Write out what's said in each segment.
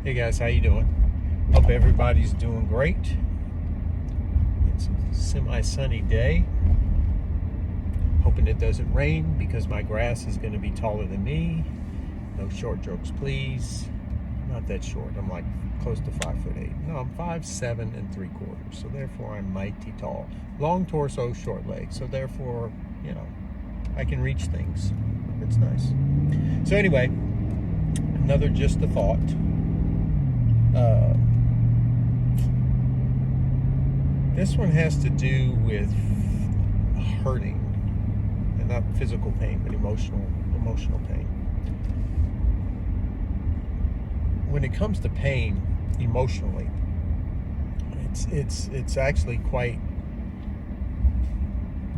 Hey guys, how you doing? Hope everybody's doing great. It's a semi-sunny day. Hoping it doesn't rain because my grass is going to be taller than me. No short jokes, please. Not that short. I'm like close to 5'8". No, I'm 5'7 3/4". So therefore, I'm mighty tall. Long torso, short legs. So therefore, I can reach things. It's nice. So anyway, another just a thought. This one has to do with hurting, and not physical pain, but emotional pain. When it comes to pain, emotionally, it's actually quite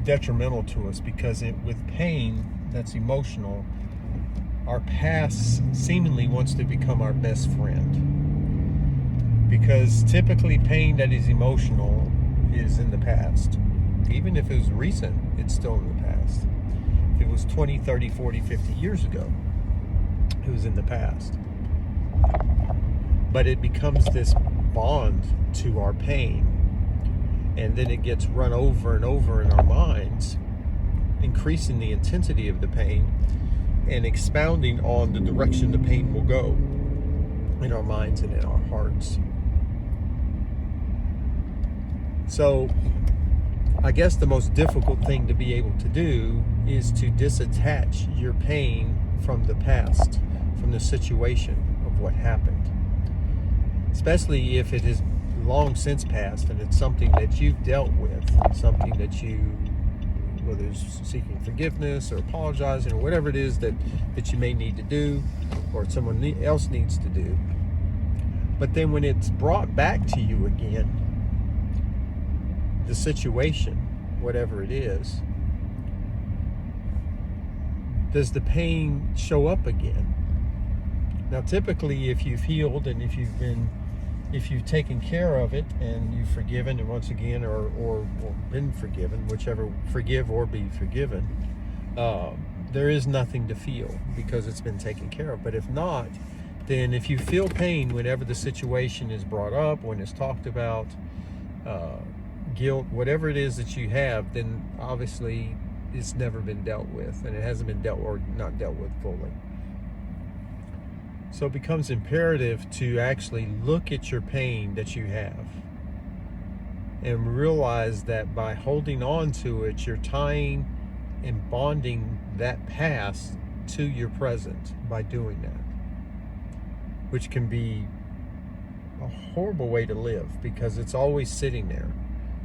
detrimental to us because with pain that's emotional, our past seemingly wants to become our best friend. Because typically pain that is emotional is in the past. Even if it was recent, it's still in the past. If it was 20, 30, 40, 50 years ago, it was in the past. But it becomes this bond to our pain. And then it gets run over and over in our minds, increasing the intensity of the pain and expounding on the direction the pain will go in our minds and in our hearts. So I guess the most difficult thing to be able to do is to disattach your pain from the past, from the situation of what happened. Especially if it has long since passed and it's something that you've dealt with, something that you, whether it's seeking forgiveness or apologizing or whatever it is that you may need to do or someone else needs to do. But then when it's brought back to you again, the situation, whatever it is, does the pain show up again? Now, typically, if you've healed and if you've taken care of it and you've forgiven, and once again, or been forgiven, whichever, forgive or be forgiven, there is nothing to feel because it's been taken care of. But if not, then if you feel pain whenever the situation is brought up, when it's talked about, guilt, whatever it is that you have, then obviously it's never been dealt with, and it hasn't been dealt or not dealt with fully. So it becomes imperative to actually look at your pain that you have and realize that by holding on to it, you're tying and bonding that past to your present by doing that, which can be a horrible way to live because it's always sitting there.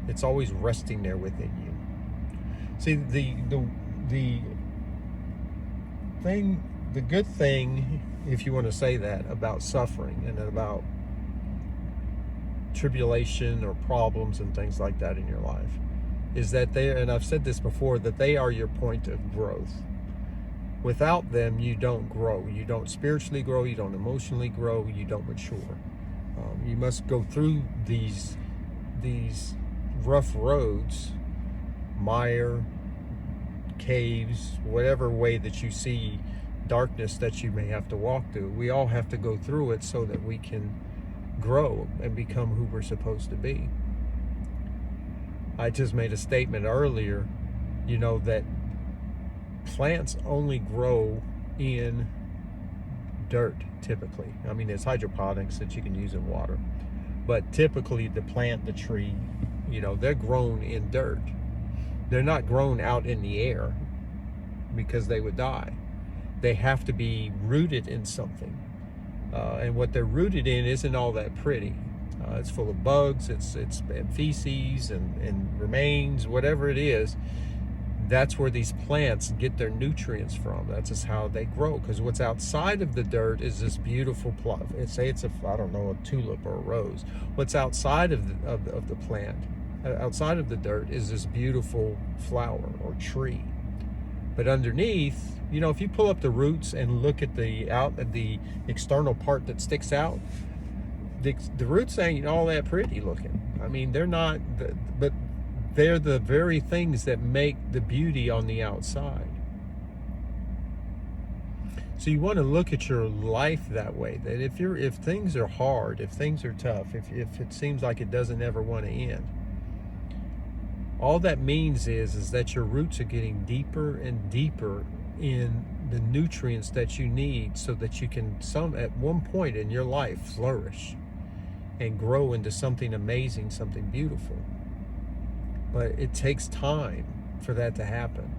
It's always resting there within you. See, the good thing, if you want to say that, about suffering and about tribulation or problems and things like that in your life is that and I've said this before, that they are your point of growth. Without them, you don't grow. You don't spiritually grow. You don't emotionally grow. You don't mature. You must go through these rough roads, mire, caves, whatever way that you see darkness that you may have to walk through. We all have to go through it so that we can grow and become who we're supposed to be. I just made a statement earlier, that plants only grow in dirt typically. I mean, there's hydroponics that you can use in water, but typically the tree, they're grown in dirt. They're not grown out in the air because they would die. They have to be rooted in something. And what they're rooted in isn't all that pretty. It's full of bugs, it's feces and remains, whatever it is. That's where these plants get their nutrients from. That's just how they grow. Because what's outside of the dirt is this beautiful plant. Say it's a tulip or a rose. What's outside of the plant, outside of the dirt, is this beautiful flower or tree. But underneath, if you pull up the roots and look at the external part that sticks out, the roots ain't all that pretty looking. I mean, they're not, but they're the very things that make the beauty on the outside. So you want to look at your life that way, that if things are hard, if things are tough, if it seems like it doesn't ever want to end, all that means is that your roots are getting deeper and deeper in the nutrients that you need, so that you can at one point in your life flourish and grow into something amazing, something beautiful. But it takes time for that to happen.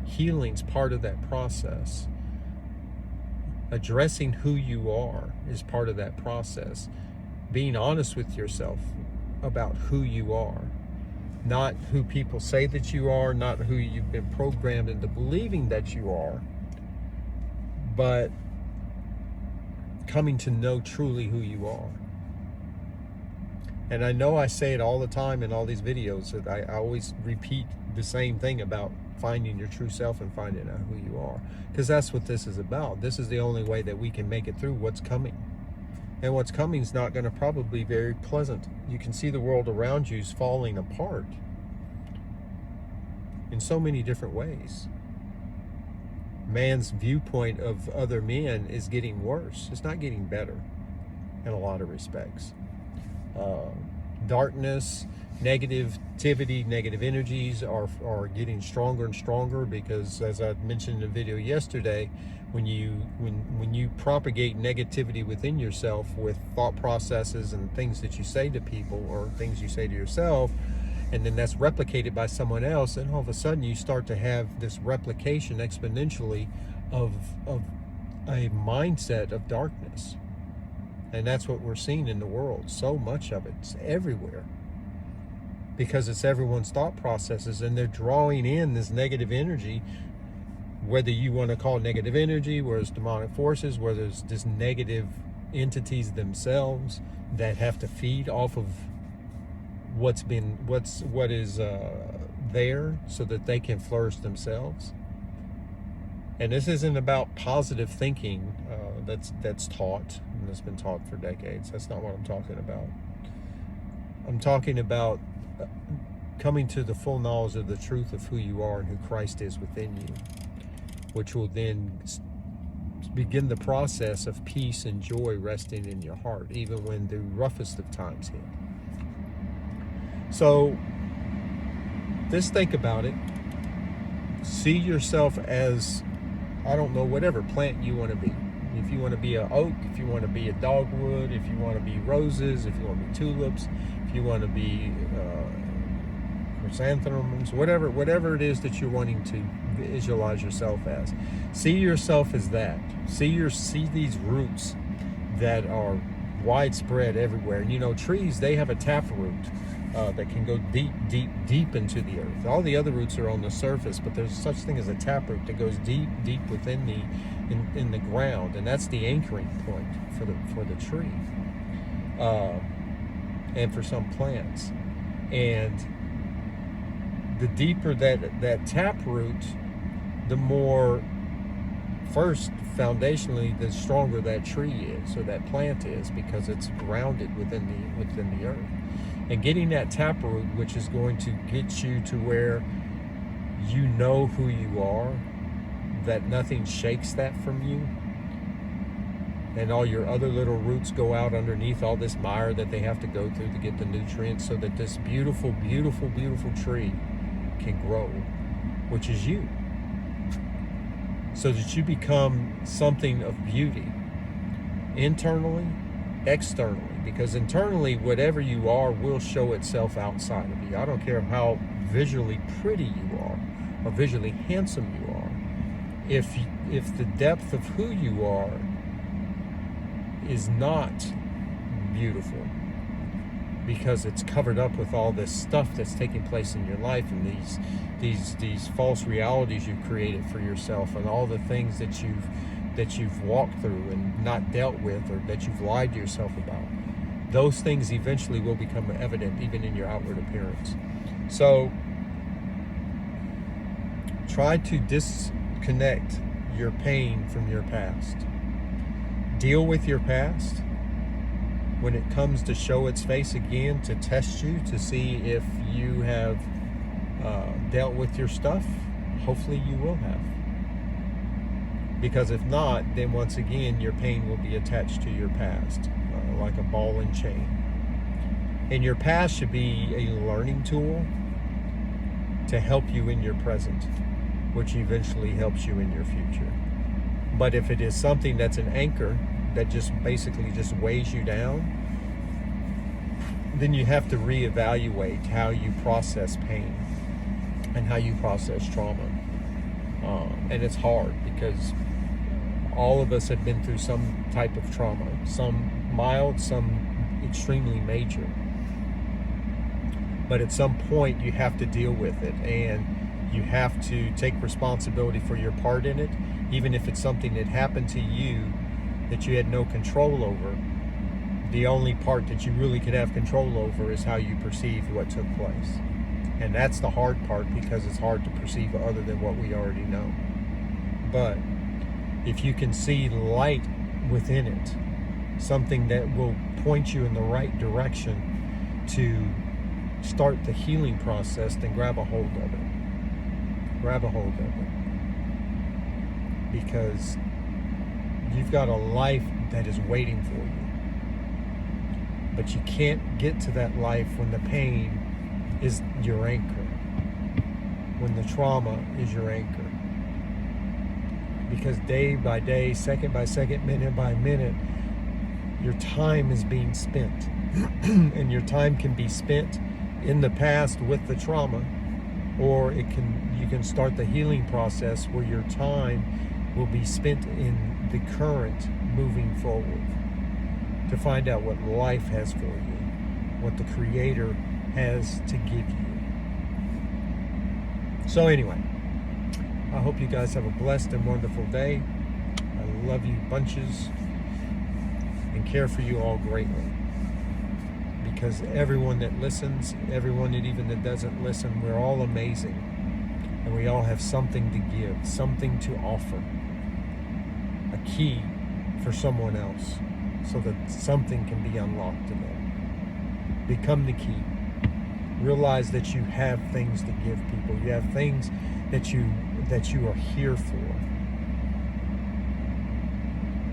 Healing's part of that process. Addressing who you are is part of that process. Being honest with yourself about who you are. Not who people say that you are, not who you've been programmed into believing that you are, but coming to know truly who you are. And I know I say it all the time in all these videos, that I always repeat the same thing about finding your true self and finding out who you are, because that's what this is about. This is the only way that we can make it through what's coming. And what's coming is not going to probably be very pleasant. You can see the world around you is falling apart in so many different ways. Man's viewpoint of other men is getting worse. It's not getting better in a lot of respects. Darkness, negativity, negative energies are getting stronger and stronger, because, as I mentioned in a video yesterday, when you propagate negativity within yourself with thought processes and things that you say to people or things you say to yourself, and then that's replicated by someone else, and all of a sudden you start to have this replication exponentially of a mindset of darkness. And that's what we're seeing in the world. So much of it's everywhere, because it's everyone's thought processes, and they're drawing in this negative energy, whether you want to call it negative energy, whether it's demonic forces, whether it's just negative entities themselves that have to feed off of what is there, so that they can flourish themselves. And this isn't about positive thinking that's taught, and that's been taught for decades. That's not what I'm talking about. I'm talking about coming to the full knowledge of the truth of who you are and who Christ is within you, which will then begin the process of peace and joy resting in your heart, even when the roughest of times hit. So just think about it. See yourself as, I don't know, whatever plant you want to be. If you want to be an oak, if you want to be a dogwood, if you want to be roses, if you want to be tulips, if you want to be chrysanthemums, whatever it is that you're wanting to visualize yourself as. See yourself as that. See these roots that are widespread everywhere. And you know, trees, they have a taproot that can go deep, deep, deep into the earth. All the other roots are on the surface, but there's such thing as a taproot that goes deep, deep within in the ground, and that's the anchoring point for the tree, and for some plants. And the deeper that taproot, the more, first, foundationally, the stronger that tree is, or that plant is, because it's grounded within the earth. And getting that taproot, which is going to get you to where you know who you are, that nothing shakes that from you, and all your other little roots go out underneath all this mire that they have to go through to get the nutrients, so that this beautiful, beautiful, beautiful tree can grow, which is you. So that you become something of beauty, internally, externally. Because internally, whatever you are will show itself outside of you. I don't care how visually pretty you are or visually handsome you are. If the depth of who you are is not beautiful, because it's covered up with all this stuff that's taking place in your life, and these false realities you've created for yourself, and all the things that you've walked through and not dealt with, or that you've lied to yourself about, those things eventually will become evident even in your outward appearance. So try to disconnect your pain from your past. Deal with your past when it comes to show its face again, to test you, to see if you have dealt with your stuff. Hopefully you will have. Because if not, then once again, your pain will be attached to your past, like a ball and chain. And your past should be a learning tool to help you in your present, which eventually helps you in your future. But if it is something that's an anchor that just basically just weighs you down, then you have to reevaluate how you process pain and how you process trauma. And it's hard because all of us have been through some type of trauma, some mild, some extremely major. But at some point you have to deal with it, and you have to take responsibility for your part in it, even if it's something that happened to you that you had no control over. The only part that you really could have control over is how you perceived what took place. And that's the hard part, because it's hard to perceive other than what we already know. But if you can see light within it, something that will point you in the right direction to start the healing process, then grab a hold of it. Grab a hold of it. Because you've got a life that is waiting for you. But you can't get to that life when the pain is your anchor, when the trauma is your anchor. Because day by day, second by second, minute by minute, your time is being spent. And your time can be spent in the past with the trauma, or you can start the healing process where your time will be spent in the current, moving forward, to find out what life has for you, what the Creator has to give you. So anyway, I hope you guys have a blessed and wonderful day. I love you bunches and care for you all greatly. Because everyone that listens, everyone that doesn't listen, we're all amazing. And we all have something to give, something to offer. A key for someone else, so that something can be unlocked in them. Become the key. Realize that you have things to give people. You have things that you are here for.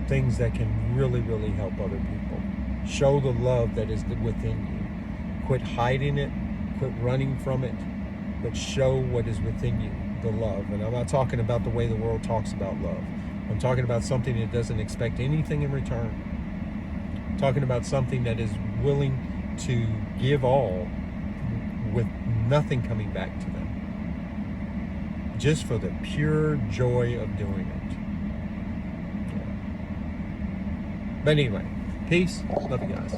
Things that can really, really help other people. Show the love that is within you. Quit hiding it. Quit running from it. But show what is within you, the love. And I'm not talking about the way the world talks about love. I'm talking about something that doesn't expect anything in return. I'm talking about something that is willing to give all with nothing coming back to them. Just for the pure joy of doing it. Yeah. But anyway, peace. Love you guys.